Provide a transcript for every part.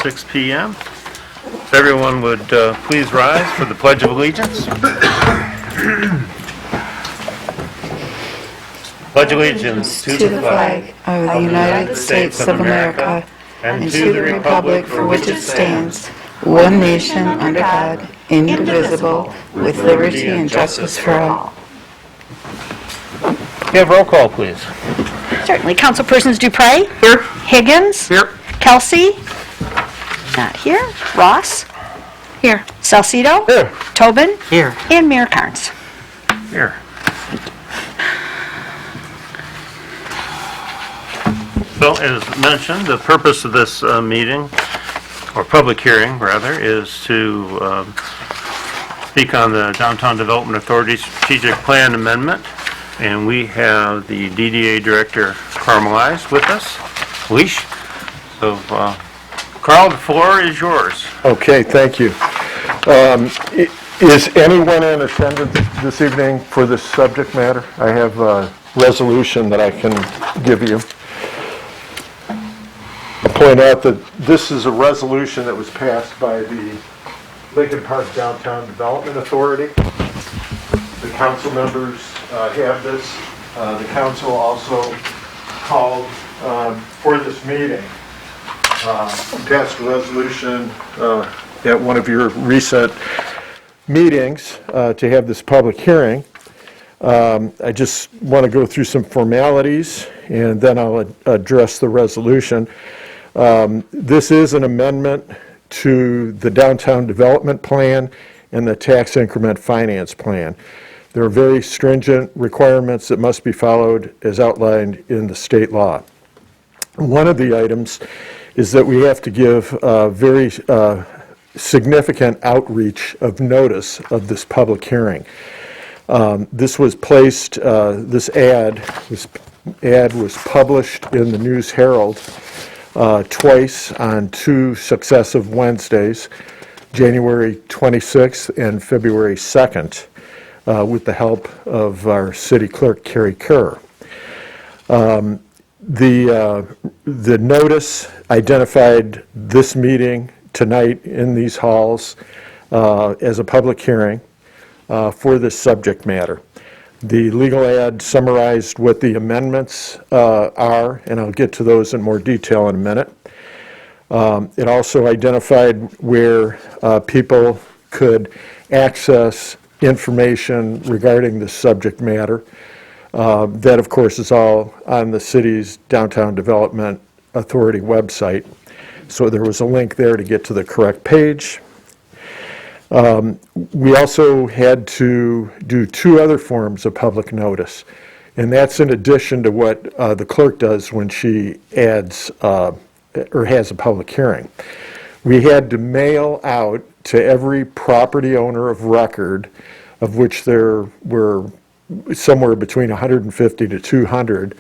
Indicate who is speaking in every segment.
Speaker 1: 6 p.m. If everyone would please rise for the Pledge of Allegiance. Pledge allegiance to the flag
Speaker 2: of the United States of America and to the republic for which it stands, one nation under God, indivisible, with liberty and justice for all.
Speaker 1: We have roll call, please.
Speaker 3: Certainly. Councilpersons Dupre? Here. Higgins?
Speaker 1: Here.
Speaker 3: Kelsey? Not here. Ross? Here. Salcido?
Speaker 1: Here.
Speaker 3: Tobin?
Speaker 2: Here.
Speaker 3: And Mayor Carnes.
Speaker 1: Here. So, as mentioned, the purpose of this meeting, or public hearing, rather, is to speak on the Downtown Development Authority Strategic Plan Amendment. And we have the DDA Director, Carmelized, with us. Leash. So, Carl, the floor is yours.
Speaker 4: Okay, thank you. Is anyone in attendance this evening for this subject matter? I have a resolution that I can give you. I'll point out that this is a resolution that was passed by the Lincoln Park Downtown Development Authority. The council members have this. The council also called for this meeting. Passed a resolution at one of your recent meetings to have this public hearing. I just want to go through some formalities and then I'll address the resolution. This is an amendment to the Downtown Development Plan and the Tax Increment Finance Plan. There are very stringent requirements that must be followed as outlined in the state law. One of the items is that we have to give very significant outreach of notice of this public hearing. This was placed, this ad was published in the News Herald twice on 2 successive Wednesdays, January 26th and February 2nd, with the help of our city clerk, Carrie Kerr. The notice identified this meeting tonight in these halls as a public hearing for this subject matter. The legal ad summarized what the amendments are, and I'll get to those in more detail in a minute. It also identified where people could access information regarding this subject matter. That, of course, is all on the city's Downtown Development Authority website. So there was a link there to get to the correct page. We also had to do 2 other forms of public notice, and that's in addition to what the clerk does when she adds or has a public hearing. We had to mail out to every property owner of record, of which there were somewhere between 150 to 200,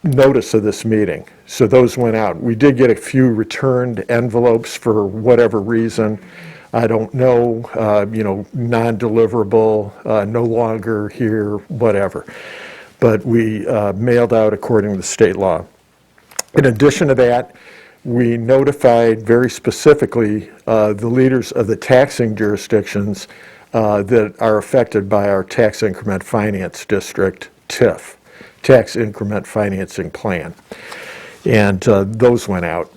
Speaker 4: notice of this meeting. So those went out. We did get a few returned envelopes for whatever reason. I don't know, non-deliverable, no longer here, whatever. But we mailed out according to state law. In addition to that, we notified very specifically the leaders of the taxing jurisdictions that are affected by our Tax Increment Finance District, TIF, Tax Increment Financing Plan. And those went out.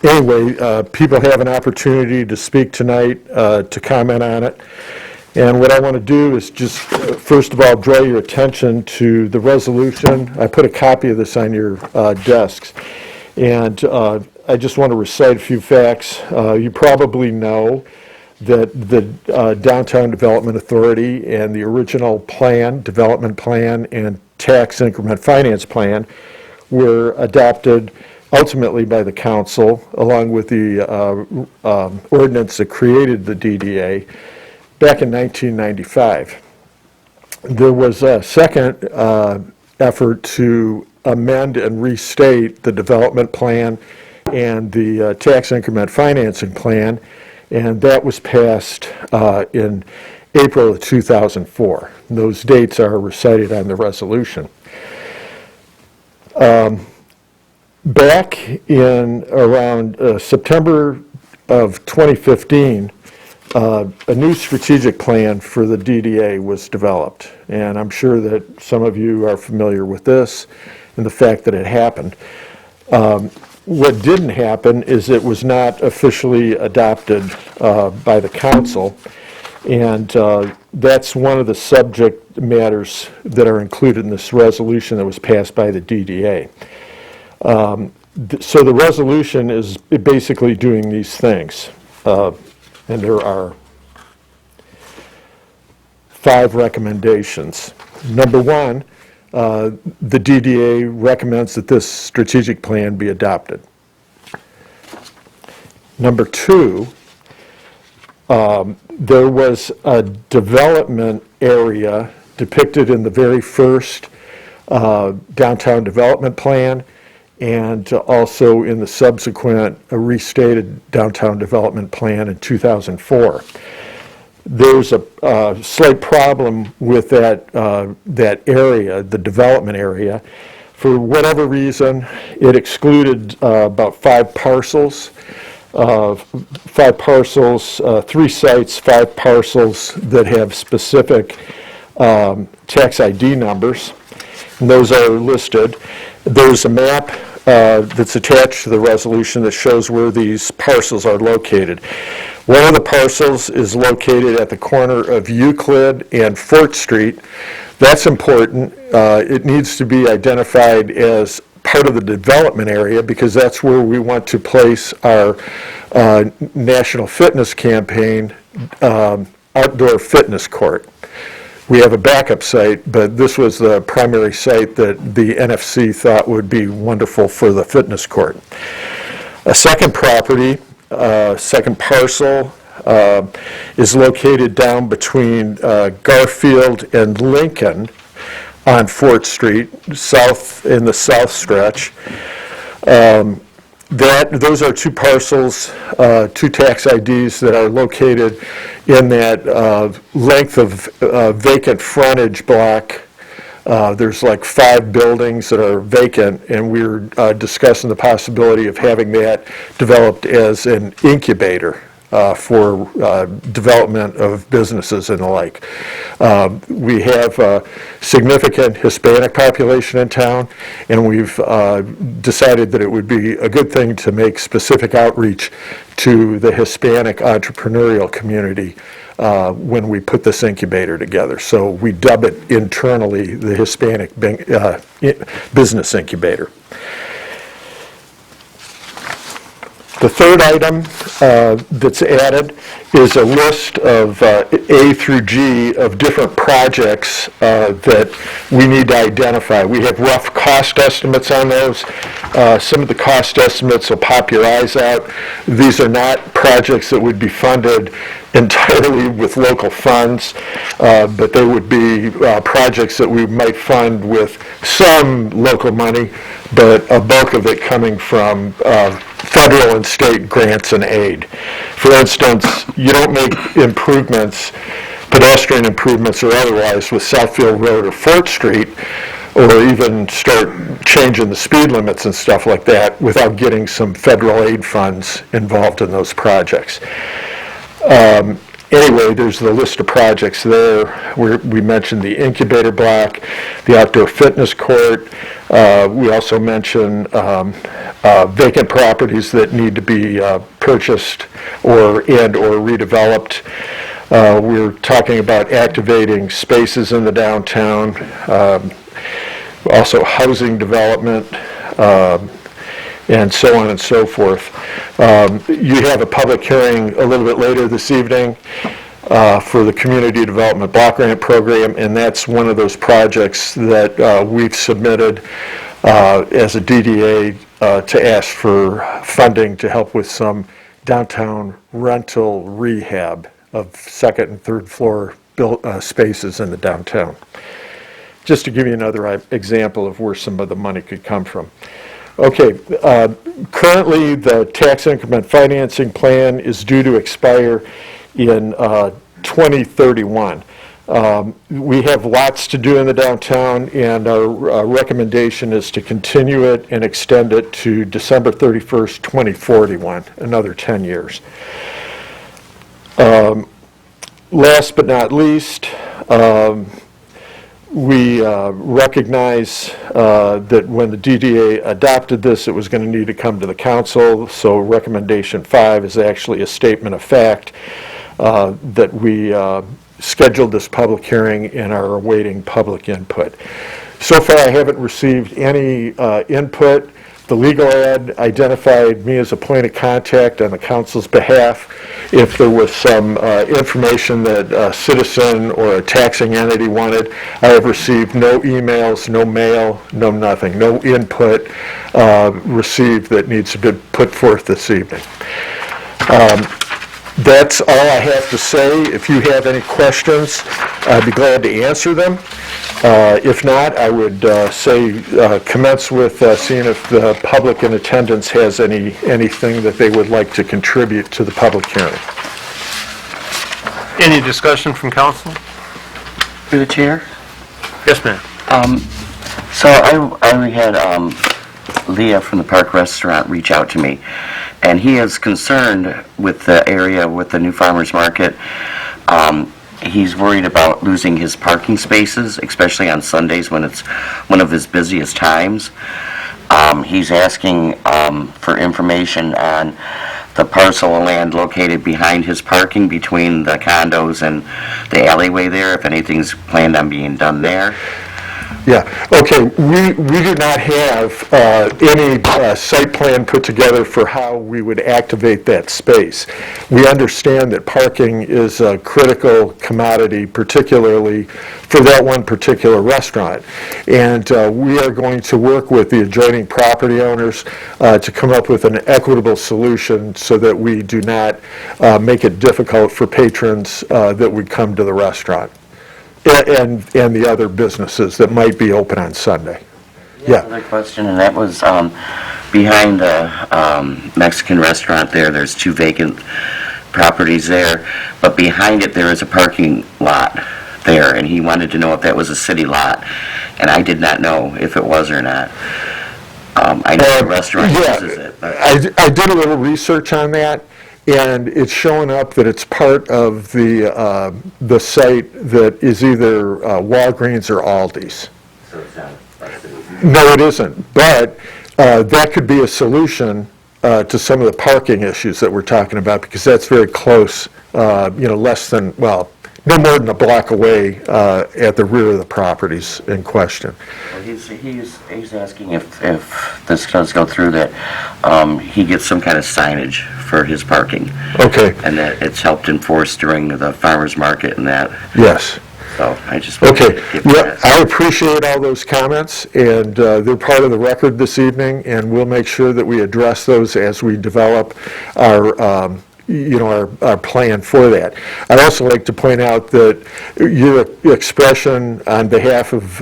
Speaker 4: Anyway, people have an opportunity to speak tonight, to comment on it. And what I want to do is just, first of all, draw your attention to the resolution. I put a copy of this on your desks. And I just want to recite a few facts. You probably know that the Downtown Development Authority and the original plan, development plan, and tax increment finance plan were adopted ultimately by the council, along with the ordinance that created the DDA back in 1995. There was a second effort to amend and restate the development plan and the tax increment financing plan, and that was passed in April of 2004. Those dates are recited on the resolution. Back in around September of 2015, a new strategic plan for the DDA was developed, and I'm sure that some of you are familiar with this and the fact that it happened. What didn't happen is it was not officially adopted by the council, and that's one of the subject matters that are included in this resolution that was passed by the DDA. So the resolution is basically doing these things, and there are 5 recommendations. Number 1, the DDA recommends that this strategic plan be adopted. Number 2, there was a development area depicted in the very first downtown development plan, and also in the subsequent restated downtown development plan in 2004. There's a slight problem with that area, the development area. For whatever reason, it excluded about 5 parcels. 3 sites, 5 parcels that have specific tax ID numbers, and those are listed. There's a map that's attached to the resolution that shows where these parcels are located. One of the parcels is located at the corner of Euclid and Fort Street. That's important. It needs to be identified as part of the development area because that's where we want to place our national fitness campaign outdoor fitness court. We have a backup site, but this was the primary site that the NFC thought would be wonderful for the fitness court. A second property, second parcel, is located down between Garfield and Lincoln on Fort Street, south in the south stretch. Those are 2 parcels, 2 tax IDs that are located in that length of vacant frontage block. There's like 5 buildings that are vacant, and we're discussing the possibility of having that developed as an incubator for development of businesses and the like. We have a significant Hispanic population in town, and we've decided that it would be a good thing to make specific outreach to the Hispanic entrepreneurial community when we put this incubator together. So we dub it internally the Hispanic Business Incubator. The third item that's added is a list of A through G of different projects that we need to identify. We have rough cost estimates on those. Some of the cost estimates will pop your eyes out. These are not projects that would be funded entirely with local funds, but they would be projects that we might fund with some local money, but a bulk of it coming from federal and state grants and aid. For instance, you don't make improvements, pedestrian improvements or otherwise, with Southfield Road or Fort Street, or even start changing the speed limits and stuff like that without getting some federal aid funds involved in those projects. Anyway, there's the list of projects there. We mentioned the incubator block, the outdoor fitness court. We also mentioned vacant properties that need to be purchased or redeveloped. We're talking about activating spaces in the downtown, also housing development, and so on and so forth. You have a public hearing a little bit later this evening for the Community Development Block Grant Program, and that's one of those projects that we've submitted as a DDA to ask for funding to help with some downtown rental rehab of second and third floor spaces in the downtown. Just to give you another example of where some of the money could come from. Okay, currently the tax increment financing plan is due to expire in 2031. We have lots to do in the downtown, and our recommendation is to continue it and extend it to December 31st, 2041, another 10 years. Last but not least, we recognize that when the DDA adopted this, it was going to need to come to the council, so recommendation 5 is actually a statement of fact that we scheduled this public hearing and are awaiting public input. So far, I haven't received any input. The legal ad identified me as a point of contact on the council's behalf if there was some information that a citizen or a taxing entity wanted. I have received no emails, no mail, no nothing, no input received that needs to be put forth this evening. That's all I have to say. If you have any questions, I'd be glad to answer them. If not, I would say commence with seeing if the public in attendance has anything that they would like to contribute to the public hearing.
Speaker 1: Any discussion from council?
Speaker 5: Through the chair.
Speaker 1: Yes, ma'am.
Speaker 5: So I had Leah from the Park Restaurant reach out to me, and he is concerned with the area with the new farmers market. He's worried about losing his parking spaces, especially on Sundays when it's one of his busiest times. He's asking for information on the parcel of land located behind his parking between the condos and the alleyway there, if anything's planned on being done there.
Speaker 4: Yeah, okay, we do not have any site plan put together for how we would activate that space. We understand that parking is a critical commodity, particularly for that one particular restaurant. And we are going to work with the adjoining property owners to come up with an equitable solution so that we do not make it difficult for patrons that would come to the restaurant. And the other businesses that might be open on Sunday. Yeah.
Speaker 5: Another question, and that was behind the Mexican restaurant there. There's 2 vacant properties there, but behind it there is a parking lot there, and he wanted to know if that was a city lot, and I did not know if it was or not. I know the restaurant uses it. But
Speaker 4: I did a little research on that, and it's showing up that it's part of the site that is either Walgreens or Aldi's.
Speaker 5: So it's not a city.
Speaker 4: No, it isn't, but that could be a solution to some of the parking issues that we're talking about, because that's very close, less than, well, no more than a block away at the rear of the properties in question.
Speaker 5: Well, he's asking if this does go through that he gets some kind of signage for his parking.
Speaker 4: Okay,
Speaker 5: And that it's helped enforce during the farmer's market and that.
Speaker 4: yes.
Speaker 5: So I just wanted
Speaker 4: Okay,
Speaker 5: to give
Speaker 4: yeah,
Speaker 5: that.
Speaker 4: I appreciate all those comments, and they're part of the record this evening, and we'll make sure that we address those as we develop our our plan for that. I'd also like to point out that your expression on behalf of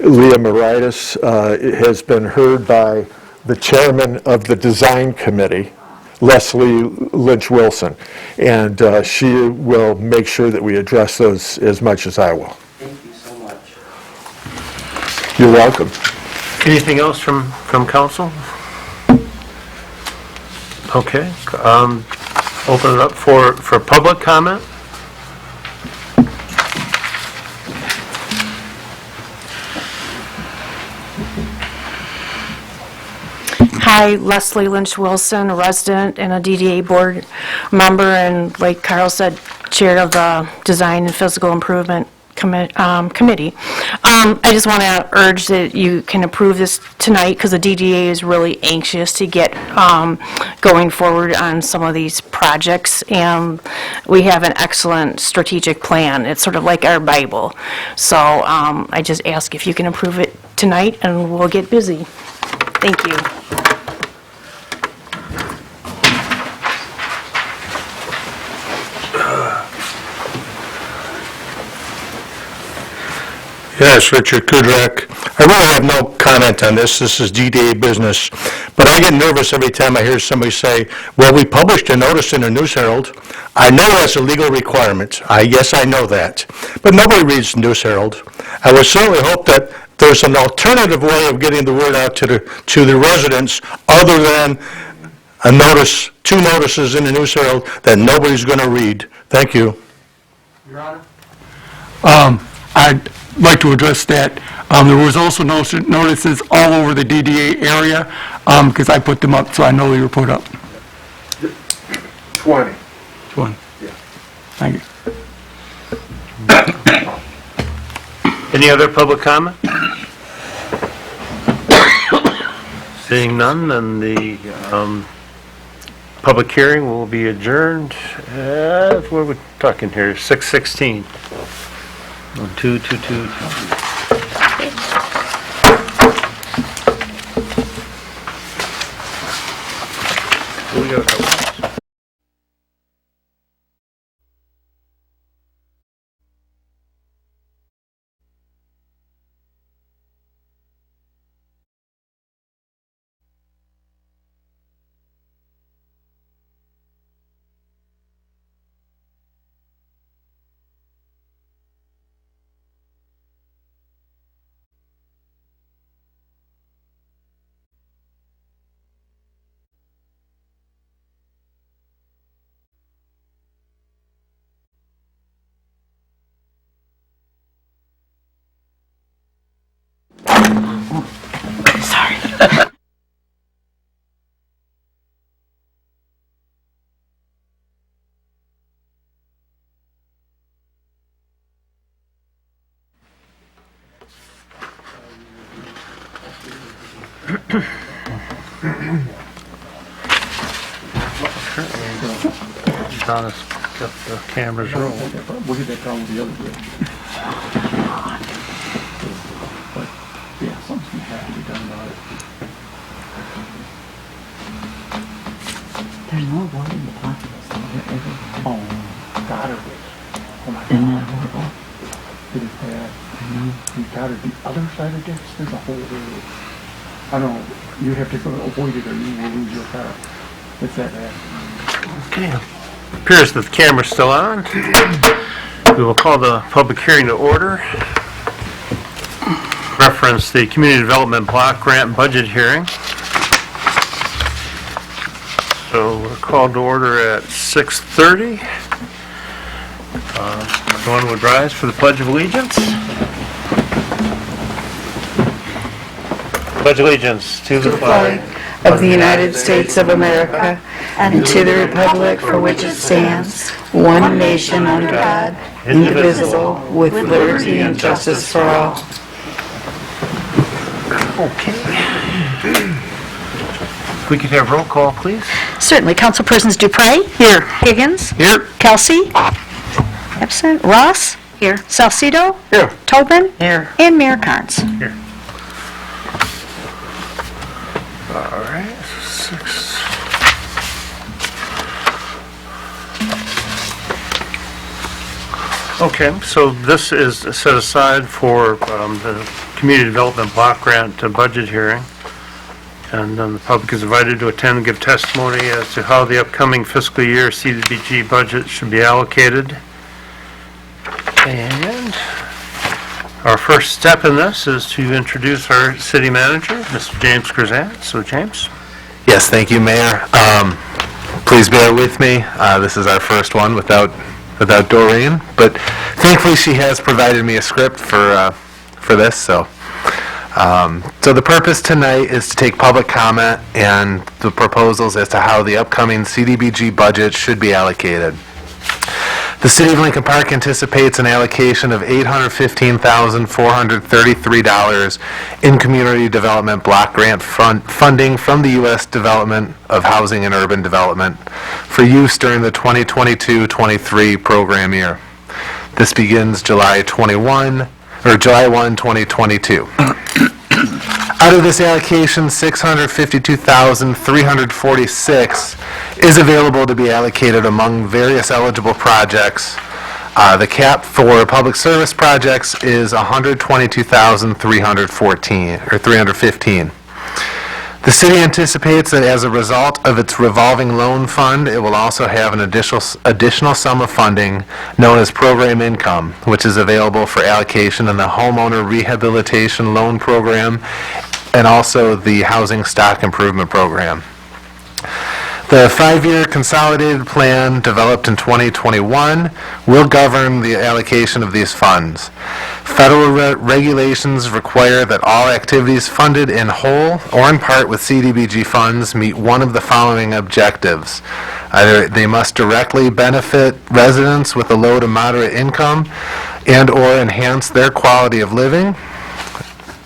Speaker 4: Leah Moritas has been heard by the chairman of the design committee, Leslie Lynch Wilson, and she will make sure that we address those as much as I will.
Speaker 5: Thank you so much.
Speaker 4: You're welcome.
Speaker 1: Anything else from council? Okay, open it up for public comment.
Speaker 6: Hi, Leslie Lynch Wilson, a resident and a DDA board member, and like Carl said, chair of the Design and Physical Improvement Committee. I just want to urge that you can approve this tonight, because the DDA is really anxious to get going forward on some of these projects, and we have an excellent strategic plan. It's sort of like our Bible. So I just ask if you can approve it tonight, and we'll get busy. Thank you.
Speaker 7: Yes, Richard Kudrak. I really have no comment on this. This is DDA business. But I get nervous every time I hear somebody say, well, we published a notice in the News Herald. I know that's a legal requirement. Yes, I know that. But nobody reads the News Herald. I would certainly hope that there's an alternative way of getting the word out to the residents other than a notice, 2 notices in the News Herald that nobody's going to read. Thank you.
Speaker 8: Your Honor? I'd like to address that. There was also notices all over the DDA area, because I put them up, so I know they were put up.
Speaker 4: 20.
Speaker 8: One.
Speaker 4: Yeah.
Speaker 8: Thank you.
Speaker 1: Any other public comment? Seeing none, then the public hearing will be adjourned at, what are we talking here, 6:16. 2:22. We got a couple. Donna's got the cameras rolling.
Speaker 8: We'll get that problem with the other bridge. But, yeah, something's gonna have to be done about it.
Speaker 2: There's no water in the pockets.
Speaker 8: Oh, Goddard. Oh my
Speaker 2: Isn't that
Speaker 8: God.
Speaker 2: horrible?
Speaker 8: It is bad. You Goddard, the other side of this, there's a whole, I don't know, you have to go avoid it or you will lose your car. It's that bad.
Speaker 1: Okay. Appears that the camera's still on. We will call the public hearing to order. Reference the Community Development Block Grant Budget Hearing. So we're called to order at 6:30. Everyone would rise for the Pledge of Allegiance. Pledge allegiance to the flag
Speaker 2: Of the United States of America and to the republic for which it stands, one nation under God, indivisible, with liberty and justice for all.
Speaker 1: Okay. If we could have roll call, please.
Speaker 3: Certainly. Councilpersons Dupre? Here. Higgins?
Speaker 1: Here.
Speaker 3: Kelsey? Absent. Ross? Here. Salcido?
Speaker 1: Here.
Speaker 3: Tobin?
Speaker 2: Here.
Speaker 3: And Mayor Carnes.
Speaker 1: Here. All right, 6. Okay, so this is set aside for the Community Development Block Grant Budget Hearing. And then the public is invited to attend and give testimony as to how the upcoming fiscal year CDBG budget should be allocated. And our first step in this is to introduce our city manager, Mr. James Grzant. So, James?
Speaker 9: Yes, thank you, Mayor. Please bear with me. This is our first one without Doreen, but thankfully she has provided me a script for this. So the purpose tonight is to take public comment and the proposals as to how the upcoming CDBG budget should be allocated. The City of Lincoln Park anticipates an allocation of $815,433 in community development block grant funding from the U.S. Department of Housing and Urban Development for use during the 2022-23 program year. This begins July 1, 2022. Out of this allocation, $652,346 is available to be allocated among various eligible projects The cap for public service projects is $122,315. The city anticipates that as a result of its revolving loan fund, it will also have an additional sum of funding known as program income, which is available for allocation in the homeowner rehabilitation loan program and also the housing stock improvement program. The 5-year consolidated plan developed in 2021 will govern the allocation of these funds. Federal regulations require that all activities funded in whole or in part with CDBG funds meet one of the following objectives. Either they must directly benefit residents with a low to moderate income and/or enhance their quality of living.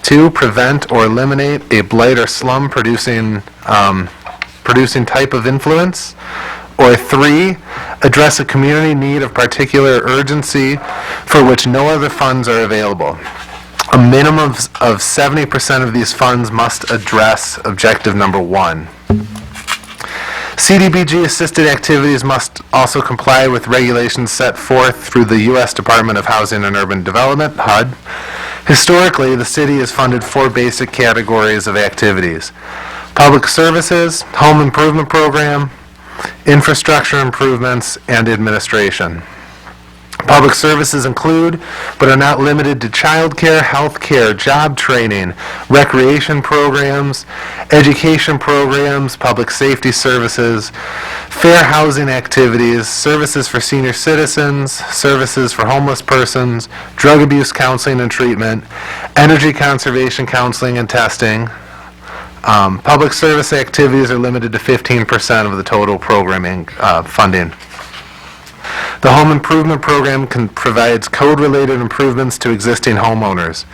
Speaker 9: 2, prevent or eliminate a blight or slum producing type of influence, or 3, address a community need of particular urgency for which no other funds are available. A minimum of 70% of these funds must address objective number 1. CDBG-assisted activities must also comply with regulations set forth through the U.S. Department of Housing and Urban Development, HUD. Historically, the city has funded 4 basic categories of activities: public services, home improvement program, infrastructure improvements, and administration. Public services include, but are not limited to, childcare, healthcare, job training, recreation programs, education programs, public safety services, fair housing activities, services for senior citizens, services for homeless persons, drug abuse counseling and treatment, energy conservation counseling and testing. Public service activities are limited to 15% of the total programming funding. The home improvement program provides code-related improvements to existing homeowners.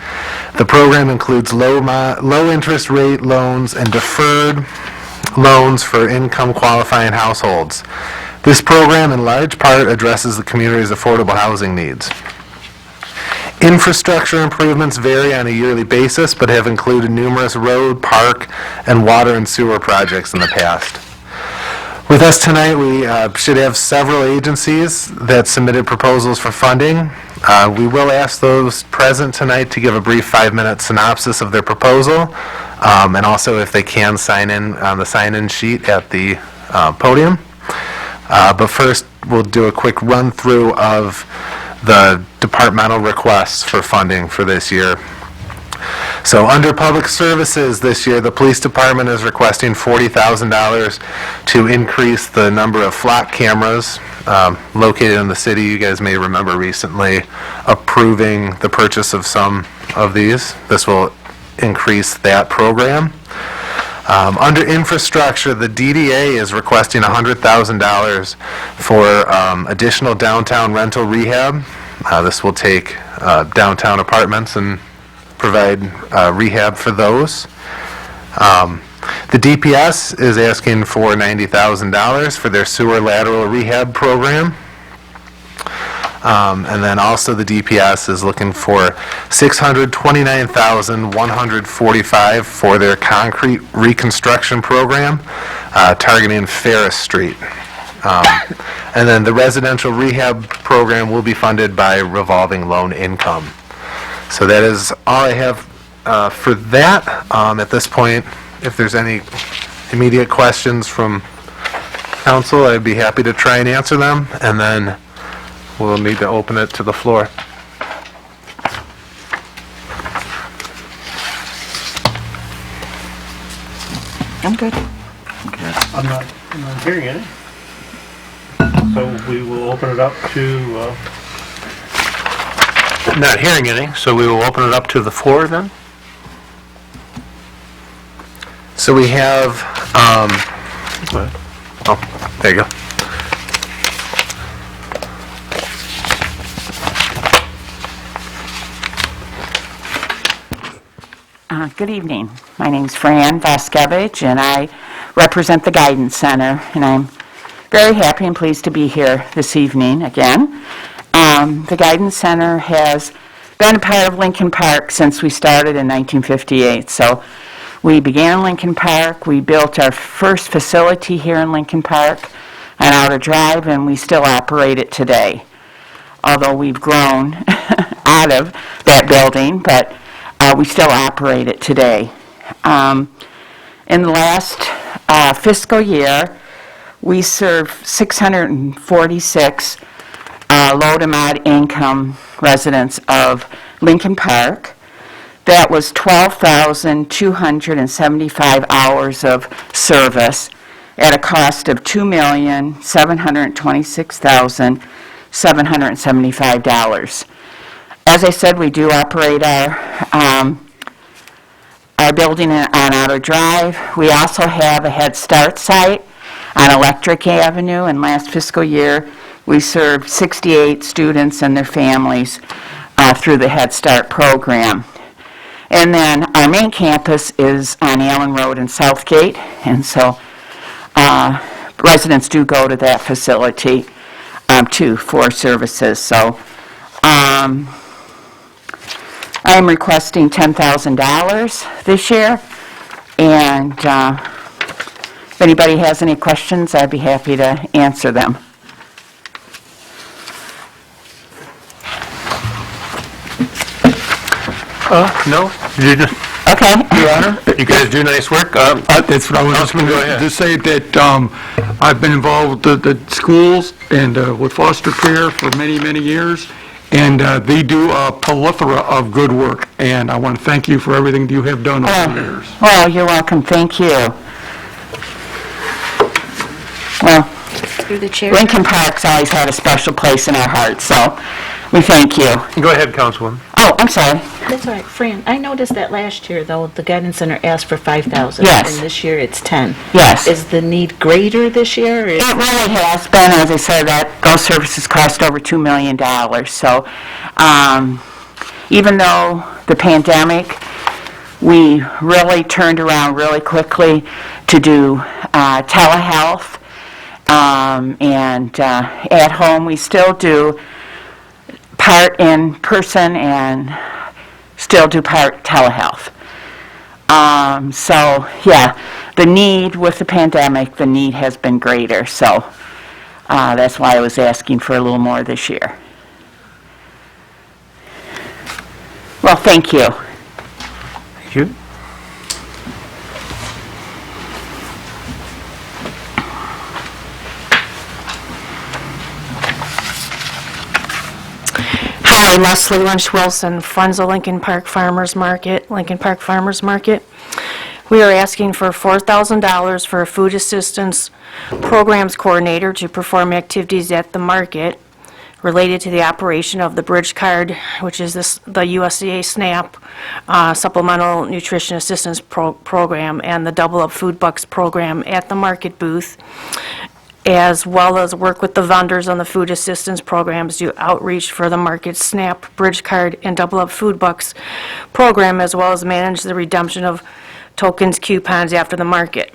Speaker 9: The program includes low interest rate loans and deferred loans for income qualifying households. This program in large part addresses the community's affordable housing needs. Infrastructure improvements vary on a yearly basis, but have included numerous road, park, and water and sewer projects in the past. With us tonight, we should have several agencies that submitted proposals for funding. We will ask those present tonight to give a brief 5-minute synopsis of their proposal, and also if they can sign in on the sign-in sheet at the podium. But first, we'll do a quick run-through of the departmental requests for funding for this year. So under public services this year, the police department is requesting $40,000 to increase the number of flock cameras located in the city. You guys may remember recently approving the purchase of some of these. This will increase that program. Under infrastructure, the DDA is requesting $100,000 for additional downtown rental rehab. This will take downtown apartments and provide rehab for those. The DPS is asking for $90,000 for their sewer lateral rehab program. And then also the DPS is looking for $629,145 for their concrete reconstruction program, targeting Ferris Street. And then the residential rehab program will be funded by revolving loan income. So that is all I have for that. At this point, if there's any immediate questions from council, I'd be happy to try and answer them, and then we'll need to open it to the floor.
Speaker 2: I'm good.
Speaker 1: I'm not hearing any. So we will open it up to, not hearing any, so we will open it up to the floor then.
Speaker 9: So we have, oh, there you go.
Speaker 10: Good evening. My name's Fran Vaskevich, and I represent the Guidance Center, and I'm very happy and pleased to be here this evening again. The Guidance Center has been a part of Lincoln Park since we started in 1958. So we began in Lincoln Park, we built our first facility here in Lincoln Park on Outer Drive, and we still operate it today. although we've grown out of that building, but we still operate it today. In the last fiscal year, we served 646 low to moderate income residents of Lincoln Park. That was 12,275 hours of service at a cost of $2,726,775. As I said, we do operate our building on Outer Drive. We also have a Head Start site on Electric Avenue. And last fiscal year, we served 68 students and their families through the Head Start program. And then our main campus is on Allen Road in Southgate, and so residents do go to that facility too for services. So I'm requesting $10,000 this year, and if anybody has any questions, I'd be happy to answer them.
Speaker 1: No? You just,
Speaker 10: Okay.
Speaker 1: Your Honor, you guys do nice work.
Speaker 8: That's what I was just going
Speaker 1: Go ahead.
Speaker 8: to say, that I've been involved with the schools and with foster care for many, many years, and they do a plethora of good work, and I want to thank you for everything that you have done over the years.
Speaker 10: Well, you're welcome. Thank you. Well,
Speaker 3: Through the chair.
Speaker 10: Lincoln Park's always had a special place in our hearts, so we thank you.
Speaker 1: Go ahead, Councilwoman.
Speaker 10: Oh, I'm sorry.
Speaker 11: That's all right. Fran, I noticed that last year, though, the Guidance Center asked for 5,000.
Speaker 10: Yes.
Speaker 11: And this year it's 10.
Speaker 10: Yes.
Speaker 11: Is the need greater this year?
Speaker 10: It really has been. As I said, that those services cost over $2 million. So even though the pandemic, we really turned around really quickly to do telehealth, and at home we still do part in person and still do part telehealth. So, yeah, the need with the pandemic, the need has been greater. So that's why I was asking for a little more this year. Well, thank you.
Speaker 1: Thank you.
Speaker 6: Hi, Leslie Lynch Wilson, Friends of Lincoln Park Farmers Market, Lincoln Park Farmers Market. We are asking for $4,000 for a food assistance programs coordinator to perform activities at the market related to the operation of the Bridge Card, which is the USDA SNAP Supplemental Nutrition Assistance Program, and the Double Up Food Bucks program at the market booth, as well as work with the vendors on the food assistance programs, do outreach for the market SNAP, Bridge Card, and Double Up Food Bucks program, as well as manage the redemption of tokens, coupons after the market.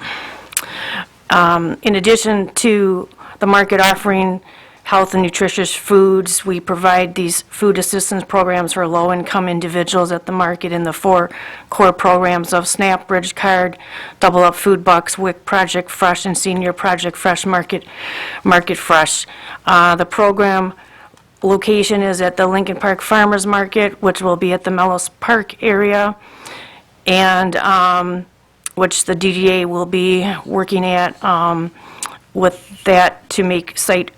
Speaker 6: In addition to the market offering health and nutritious foods, we provide these food assistance programs for low-income individuals at the market in the 4 core programs of SNAP, Bridge Card, Double Up Food Bucks, WIC Project Fresh, and Senior Project Fresh Market Fresh. The program location is at the Lincoln Park Farmers Market, which will be at the Mellis Park area, and which the DDA will be working at with that to make site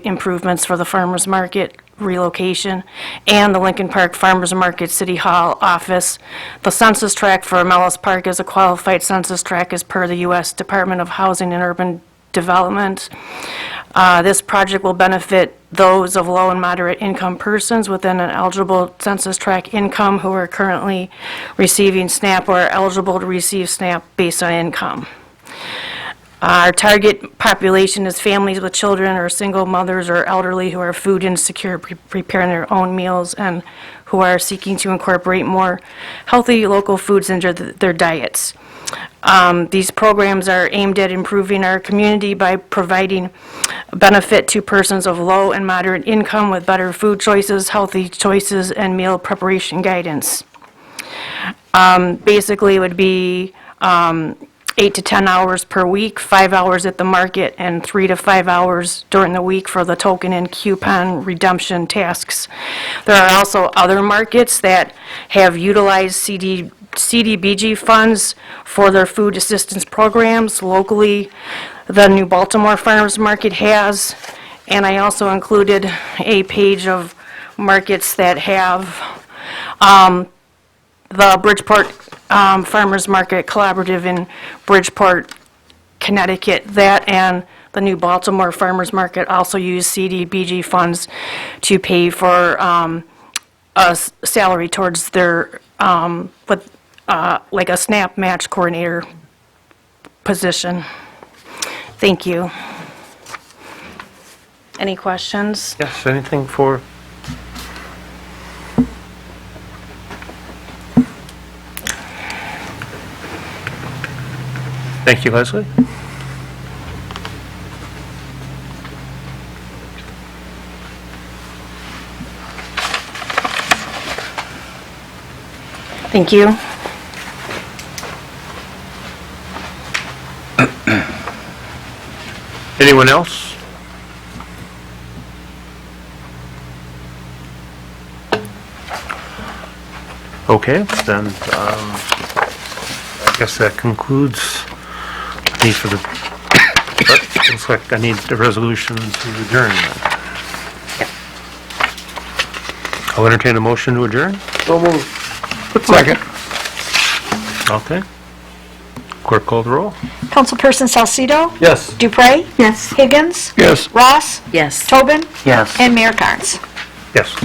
Speaker 6: improvements for the farmers market relocation, and the Lincoln Park Farmers Market City Hall office. The census tract for Mellis Park is a qualified census tract as per the U.S. Department of Housing and Urban Development. This project will benefit those of low and moderate income persons within an eligible census tract income who are currently receiving SNAP or are eligible to receive SNAP based on income. Our target population is families with children or single mothers or elderly who are food insecure, preparing their own meals, and who are seeking to incorporate more healthy local foods into their diets. These programs are aimed at improving our community by providing benefit to persons of low and moderate income with better food choices, healthy choices, and meal preparation guidance. Basically, it would be 8 to 10 hours per week, 5 hours at the market, and 3 to 5 hours during the week for the token and coupon redemption tasks. There are also other markets that have utilized CDBG funds for their food assistance programs. Locally, the New Baltimore Farmers Market has, and I also included a page of markets that have the Bridgeport Farmers Market Collaborative in Bridgeport, Connecticut. That and the New Baltimore Farmers Market also use CDBG funds to pay for a salary towards their, like a SNAP match coordinator position. Thank you. Any questions?
Speaker 1: Yes, anything for? Thank you, Leslie.
Speaker 6: Thank you.
Speaker 1: Anyone else? Okay, then, I guess that concludes the need for the, looks like I need the resolution to adjourn then. I'll entertain a motion to adjourn.
Speaker 8: So moved. Second.
Speaker 1: Okay. Clerk call the roll.
Speaker 3: Councilperson Salcido?
Speaker 8: Yes.
Speaker 3: Dupre?
Speaker 2: Yes.
Speaker 3: Higgins?
Speaker 8: Yes.
Speaker 3: Ross?
Speaker 11: Yes.
Speaker 3: Tobin?
Speaker 5: Yes.
Speaker 3: And Mayor Carnes.
Speaker 1: Yes.